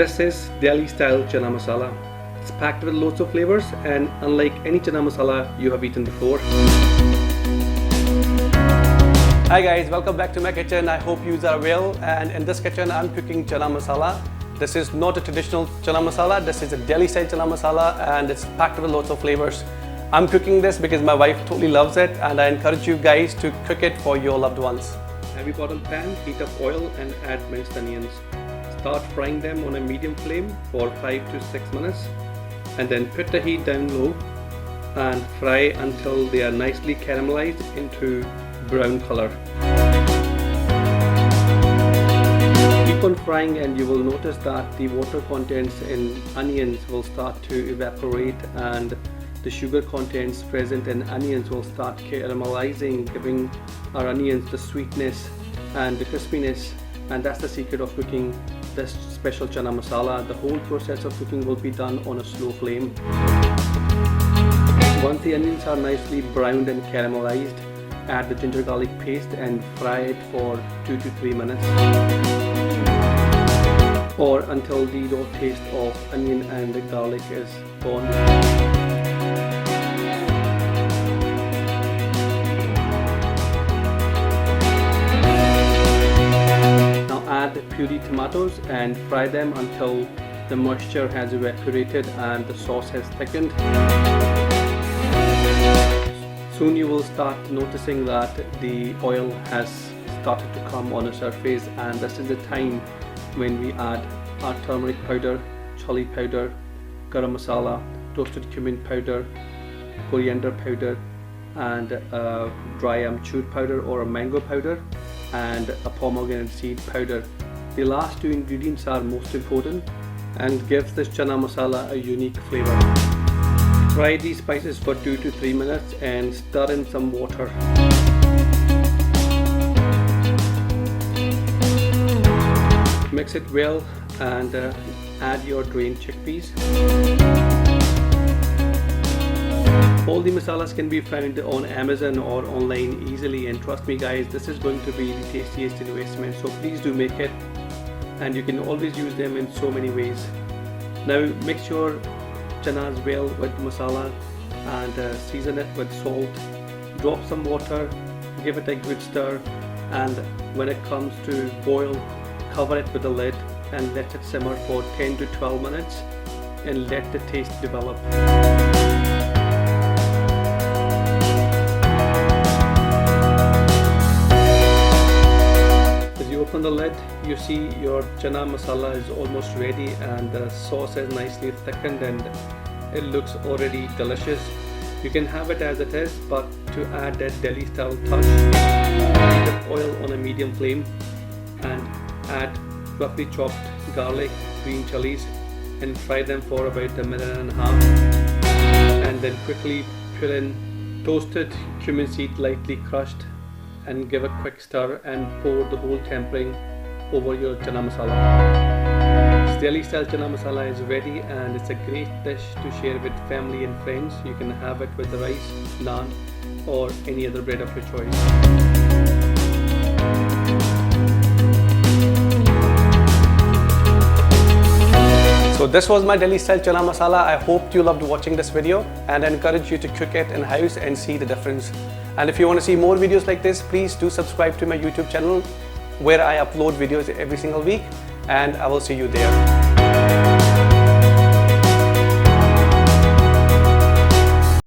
This is Delhi style chana masala. It's packed with loads of flavors and unlike any chana masala you have eaten before. Hi guys, welcome back to my kitchen. I hope you are well, and in this kitchen I'm cooking chana masala. This is not a traditional chana masala, this is a Delhi style chana masala and it's packed with lots of flavors. I'm cooking this because my wife totally loves it and I encourage you guys to cook it for your loved ones. Heavy bottom pan, heat up oil and add minced onions. Start frying them on a medium flame for 5 to 6 minutes and then put the heat down low and fry until they are nicely caramelized into brown color. Keep on frying and you will notice that the water contents in onions will start to evaporate and the sugar contents present in onions will start caramelizing, giving our onions the sweetness and the crispiness, and that's the secret of cooking this special chana masala. The whole process of cooking will be done on a slow flame. Once the onions are nicely browned and caramelized, add the ginger garlic paste and fry it for 2 to 3 minutes or until the raw taste of onion and the garlic is gone. Now add pureed tomatoes and fry them until the moisture has evaporated and the sauce has thickened. Soon you will start noticing that the oil has started to come on the surface, and this is the time when we add our turmeric powder, chilli powder, garam masala, toasted cumin powder, coriander powder and dry amchur powder or a mango powder and a pomegranate seed powder. The last two ingredients are most important and gives this chana masala a unique flavor. Fry these spices for 2 to 3 minutes and stir in some water. Mix it well and add your drained chickpeas. All the masalas can be found on Amazon or online easily, and trust me guys, this is going to be the tastiest investment, so please do make it, and you can always use them in so many ways. Now mix your chanas well with masala and season it with salt. Drop some water, give it a good stir, and when it comes to boil, cover it with a lid and let it simmer for 10 to 12 minutes and let the taste develop. As you open the lid, you see your chana masala is almost ready and the sauce is nicely thickened and it looks already delicious. You can have it as it is, but to add that Delhi style touch, heat up oil on a medium flame and add roughly chopped garlic, green chillies and fry them for about a minute and a half, and then quickly put in toasted cumin seed lightly crushed and give a quick stir and pour the whole tempering over your chana masala. This Delhi style chana masala is ready and it's a great dish to share with family and friends. You can have it with the rice, naan or any other bread of your choice. So this was my Delhi style chana masala. I hope you loved watching this video and I encourage you to cook it in house and see the difference. And if you want to see more videos like this, please do subscribe to my YouTube channel where I upload videos every single week, and I will see you there.